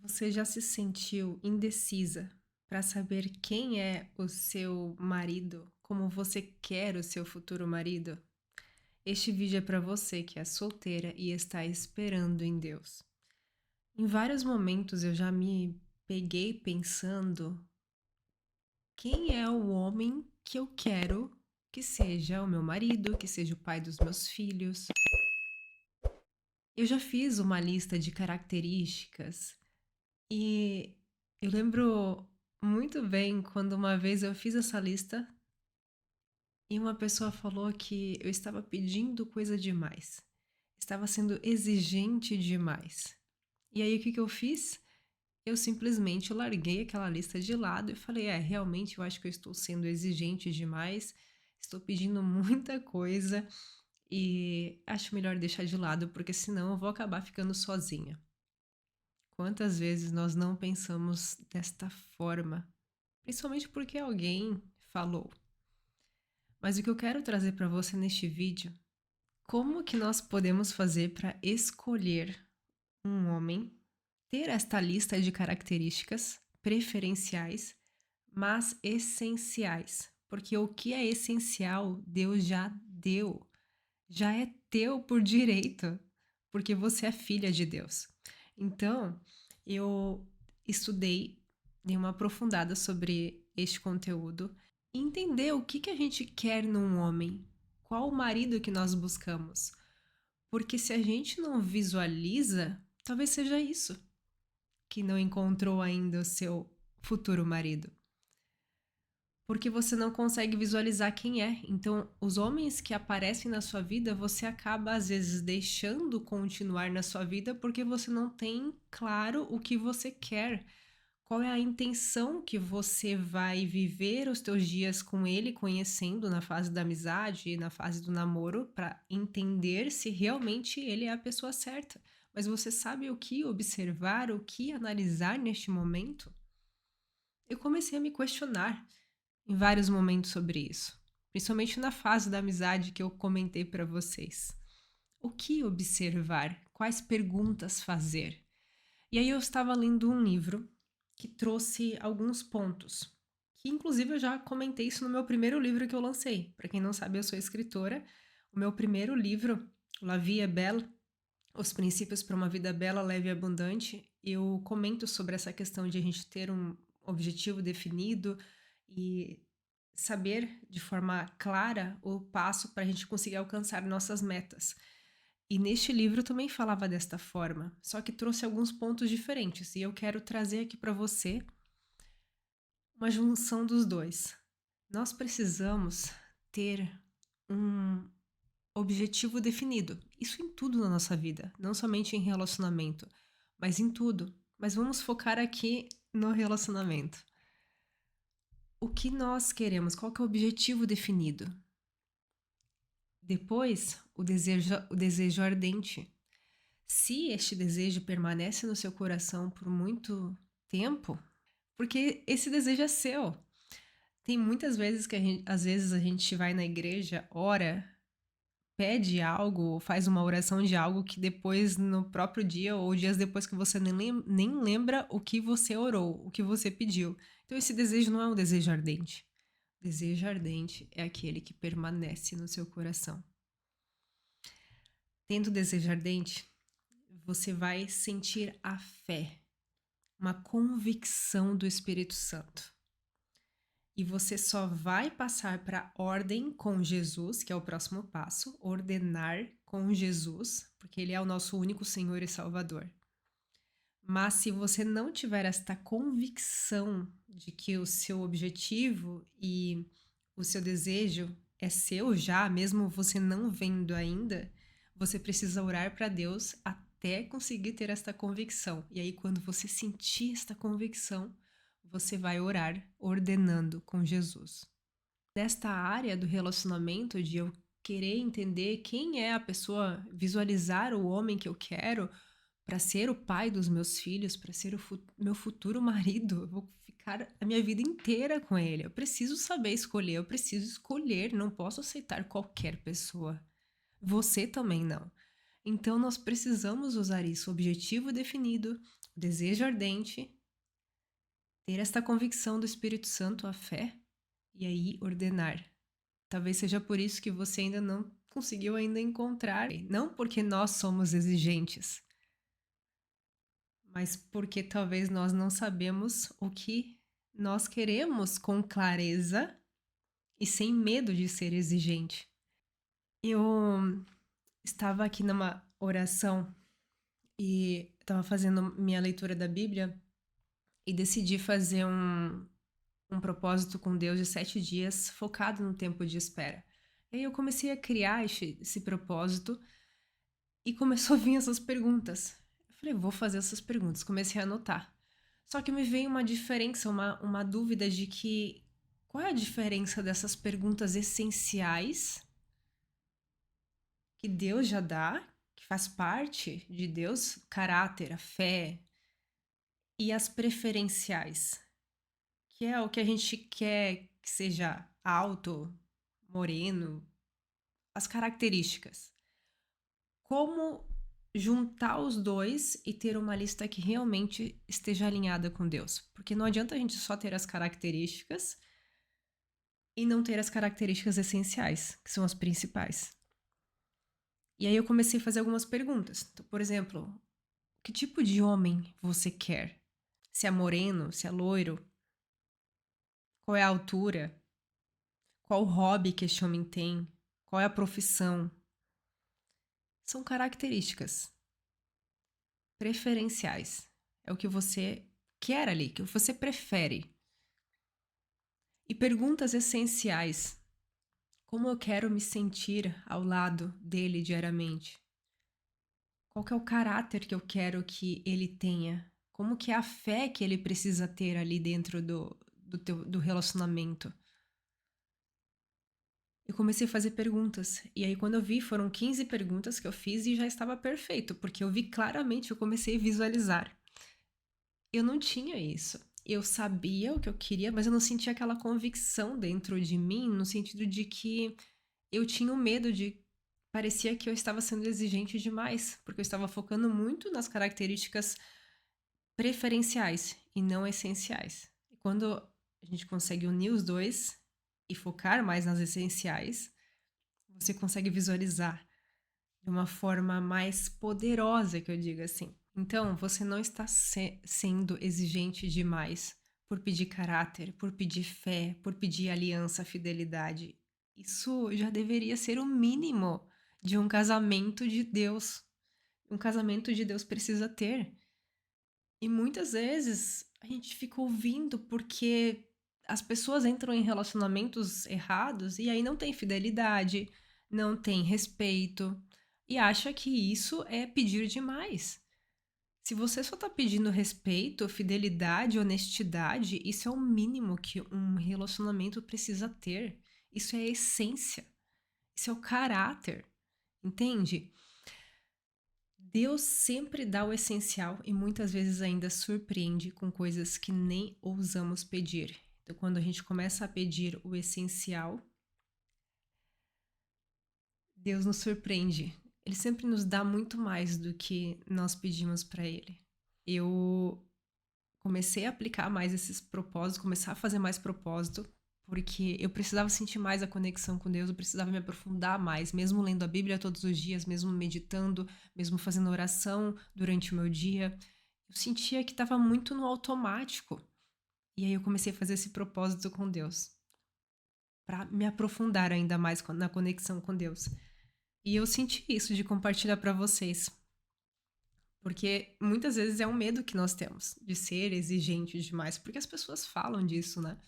Você já se sentiu indecisa para saber quem é o seu marido, como você quer o seu futuro marido? Este vídeo é para você que é solteira e está esperando em Deus. Em vários momentos eu já me peguei pensando quem é o homem que eu quero que seja o meu marido, que seja o pai dos meus filhos. Eu já fiz uma lista de características. E eu lembro muito bem quando uma vez eu fiz essa lista e uma pessoa falou que eu estava pedindo coisa demais, estava sendo exigente demais. E aí o que que eu fiz? Eu simplesmente larguei aquela lista de lado e falei: realmente eu acho que eu estou sendo exigente demais, estou pedindo muita coisa e acho melhor deixar de lado, porque senão eu vou acabar ficando sozinha. Quantas vezes nós não pensamos desta forma? Principalmente porque alguém falou. Mas o que eu quero trazer para você neste vídeo, como que nós podemos fazer para escolher um homem, ter esta lista de características preferenciais, mas essenciais? Porque o que é essencial, Deus já deu, já é teu por direito, porque você é filha de Deus. Então, eu estudei, dei uma aprofundada sobre este conteúdo e entender o que a gente quer num homem, qual o marido que nós buscamos. Porque se a gente não visualiza, talvez seja isso, que não encontrou ainda o seu futuro marido. Porque você não consegue visualizar quem é. Então, os homens que aparecem na sua vida, você acaba às vezes deixando continuar na sua vida porque você não tem claro o que você quer. Qual é a intenção que você vai viver os teus dias com ele, conhecendo na fase da amizade e na fase do namoro, para entender se realmente ele é a pessoa certa. Mas você sabe o que observar, o que analisar neste momento? Eu comecei a me questionar em vários momentos sobre isso, principalmente na fase da amizade que eu comentei para vocês. O que observar? Quais perguntas fazer? E aí eu estava lendo um livro que trouxe alguns pontos, que inclusive eu já comentei isso no meu primeiro livro que eu lancei. Para quem não sabe, eu sou escritora. O meu primeiro livro, La Vie est Belle, Os Princípios para uma Vida Bela, Leve e Abundante, eu comento sobre essa questão de a gente ter um objetivo definido e saber de forma clara o passo para a gente conseguir alcançar nossas metas. E neste livro também falava desta forma, só que trouxe alguns pontos diferentes e eu quero trazer aqui para você uma junção dos dois. Nós precisamos ter um objetivo definido. Isso em tudo na nossa vida, não somente em relacionamento, mas em tudo. Mas vamos focar aqui no relacionamento. O que nós queremos? Qual que é o objetivo definido? Depois, o desejo ardente. Se este desejo permanece no seu coração por muito tempo, porque esse desejo é seu. Tem muitas vezes que às vezes a gente vai na igreja, ora, pede algo, faz uma oração de algo que depois, no próprio dia ou dias depois que você nem lembra o que você orou, o que você pediu. Então, esse desejo não é um desejo ardente. Desejo ardente é aquele que permanece no seu coração. Tendo desejo ardente, você vai sentir a fé, uma convicção do Espírito Santo. E você só vai passar para ordem com Jesus, que é o próximo passo, ordenar com Jesus, porque ele é o nosso único Senhor e Salvador. Mas se você não tiver esta convicção de que o seu objetivo e o seu desejo é seu já, mesmo você não vendo ainda, você precisa orar para Deus até conseguir ter esta convicção. E aí, quando você sentir esta convicção, você vai orar ordenando com Jesus. Nesta área do relacionamento, de eu querer entender quem é a pessoa, visualizar o homem que eu quero para ser o pai dos meus filhos, para ser o meu futuro marido, eu vou ficar a minha vida inteira com ele. Eu preciso saber escolher, eu preciso escolher, não posso aceitar qualquer pessoa. Você também não. Então nós precisamos usar isso, objetivo definido, o desejo ardente, ter esta convicção do Espírito Santo, a fé, e aí ordenar. Talvez seja por isso que você ainda não conseguiu ainda encontrar, não porque nós somos exigentes, mas porque talvez nós não sabemos o que nós queremos com clareza e sem medo de ser exigente. Eu estava aqui numa oração e estava fazendo minha leitura da Bíblia e decidi fazer um propósito com Deus de 7 dias focado no tempo de espera. E aí eu comecei a criar esse propósito e começou a vir essas perguntas. Eu falei, vou fazer essas perguntas. Comecei a anotar. Só que me veio uma diferença, uma dúvida de que qual é a diferença dessas perguntas essenciais que Deus já dá, que faz parte de Deus, o caráter, a fé, e as preferenciais, que é o que a gente quer que seja alto, moreno, as características. Como juntar os dois e ter uma lista que realmente esteja alinhada com Deus? Porque não adianta a gente só ter as características e não ter as características essenciais, que são as principais. E aí eu comecei a fazer algumas perguntas. Então, por exemplo, que tipo de homem você quer? Se é moreno, se é loiro? Qual é a altura? Qual o hobby que este homem tem? Qual é a profissão? São características preferenciais. É o que você quer ali, que você prefere. E perguntas essenciais. Como eu quero me sentir ao lado dele diariamente? Qual que é o caráter que eu quero que ele tenha? Como que é a fé que ele precisa ter ali dentro do relacionamento? Eu comecei a fazer perguntas. E aí, quando eu vi, foram 15 perguntas que eu fiz e já estava perfeito, porque eu vi claramente, eu comecei a visualizar. Eu não tinha isso. Eu sabia o que eu queria, mas eu não sentia aquela convicção dentro de mim, no sentido de que eu tinha o medo de. Parecia que eu estava sendo exigente demais, porque eu estava focando muito nas características preferenciais e não essenciais. E quando a gente consegue unir os dois e focar mais nas essenciais, você consegue visualizar de uma forma mais poderosa, que eu diga assim. Então, você não está sendo exigente demais por pedir caráter, por pedir fé, por pedir aliança, fidelidade. Isso já deveria ser o mínimo de um casamento de Deus. Um casamento de Deus precisa ter. E muitas vezes a gente fica ouvindo porque as pessoas entram em relacionamentos errados e aí não tem fidelidade, não tem respeito e acha que isso é pedir demais. Se você só tá pedindo respeito, fidelidade, honestidade, isso é o mínimo que um relacionamento precisa ter. Isso é a essência. Isso é o caráter. Entende? Deus sempre dá o essencial e muitas vezes ainda surpreende com coisas que nem ousamos pedir. Então, quando a gente começa a pedir o essencial, Deus nos surpreende. Ele sempre nos dá muito mais do que nós pedimos para Ele. Eu comecei a aplicar mais esses propósitos, começar a fazer mais propósito, porque eu precisava sentir mais a conexão com Deus, eu precisava me aprofundar mais, mesmo lendo a Bíblia todos os dias, mesmo meditando, mesmo fazendo oração durante o meu dia. Eu sentia que estava muito no automático. E aí eu comecei a fazer esse propósito com Deus, para me aprofundar ainda mais na conexão com Deus. E eu senti isso de compartilhar para vocês. Porque muitas vezes é um medo que nós temos de ser exigente demais, porque as pessoas falam disso, né?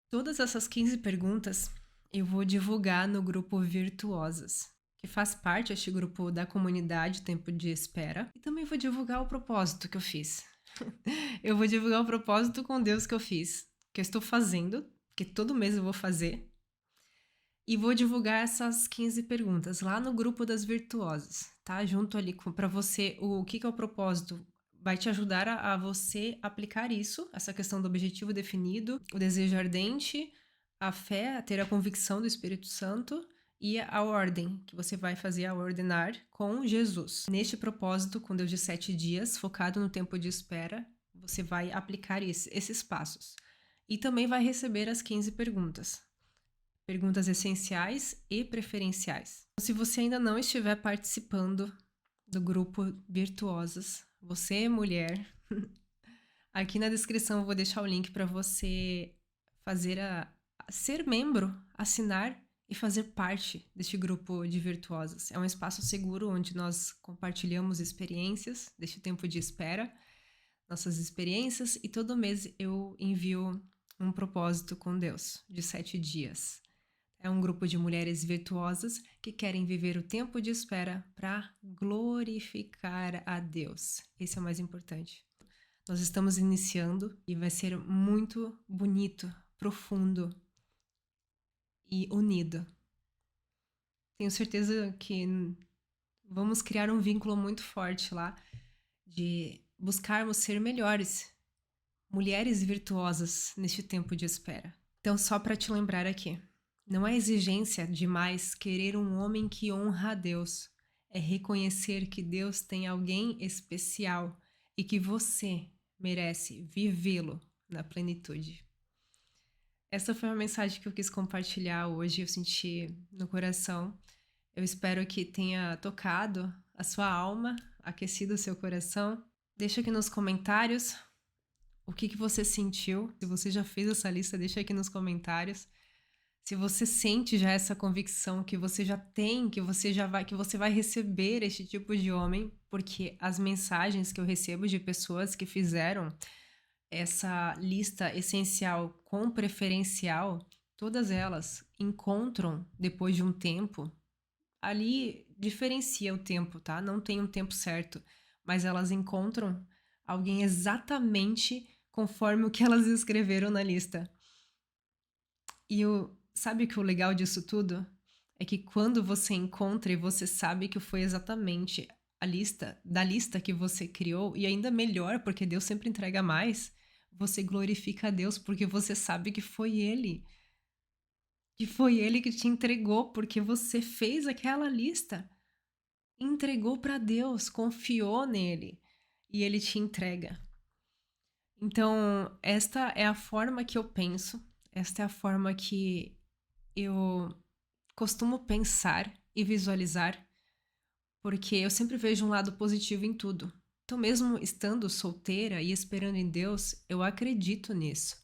Todas essas 15 perguntas eu vou divulgar no grupo Virtuosas, que faz parte este grupo da comunidade Tempo de Espera. E também vou divulgar o propósito que eu fiz. Eu vou divulgar o propósito com Deus que eu fiz, que eu estou fazendo, que todo mês eu vou fazer. E vou divulgar essas 15 perguntas lá no grupo das Virtuosas, tá? Junto ali para você, o que é o propósito? Vai te ajudar a você aplicar isso, essa questão do objetivo definido, o desejo ardente, a fé, a ter a convicção do Espírito Santo e a ordem, que você vai fazer a ordenar com Jesus. Neste propósito, com Deus de 7 dias, focado no tempo de espera, você vai aplicar esses passos. E também vai receber as 15 perguntas. Perguntas essenciais e preferenciais. Se você ainda não estiver participando do grupo Virtuosas, você é mulher, aqui na descrição eu vou deixar o link para você fazer ser membro, assinar e fazer parte deste grupo de virtuosas. É um espaço seguro onde nós compartilhamos experiências deste tempo de espera, nossas experiências, e todo mês eu envio um propósito com Deus de 7 dias. É um grupo de mulheres virtuosas que querem viver o tempo de espera para glorificar a Deus. Esse é o mais importante. Nós estamos iniciando e vai ser muito bonito, profundo e unido. Tenho certeza que vamos criar um vínculo muito forte lá de buscarmos ser melhores, mulheres virtuosas neste tempo de espera. Então, só para te lembrar aqui, não é exigência demais querer um homem que honra a Deus. É reconhecer que Deus tem alguém especial e que você merece vivê-lo na plenitude. Essa foi uma mensagem que eu quis compartilhar hoje, eu senti no coração. Eu espero que tenha tocado a sua alma, aquecido o seu coração. Deixa aqui nos comentários o que você sentiu. Se você já fez essa lista, deixa aqui nos comentários. Se você sente já essa convicção que você já tem, que você vai receber este tipo de homem, porque as mensagens que eu recebo de pessoas que fizeram essa lista essencial com preferencial, todas elas encontram depois de um tempo, ali diferencia o tempo, tá? Não tem um tempo certo, mas elas encontram alguém exatamente conforme o que elas escreveram na lista. E sabe que o legal disso tudo? É que quando você encontra e você sabe que foi exatamente da lista que você criou, e ainda melhor, porque Deus sempre entrega mais, você glorifica a Deus porque você sabe que foi Ele. Que foi Ele que te entregou, porque você fez aquela lista. Entregou para Deus, confiou nele, e Ele te entrega. Então, esta é a forma que eu penso, esta é a forma que eu costumo pensar e visualizar, porque eu sempre vejo um lado positivo em tudo. Então, mesmo estando solteira e esperando em Deus, eu acredito nisso.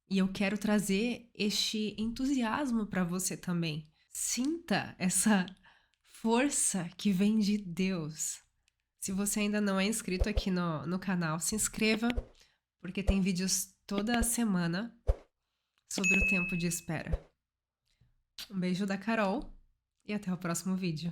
E eu quero trazer este entusiasmo para você também. Sinta essa força que vem de Deus. Se você ainda não é inscrito aqui no canal, se inscreva, porque tem vídeos toda semana sobre o tempo de espera. Um beijo da Carol e até o próximo vídeo.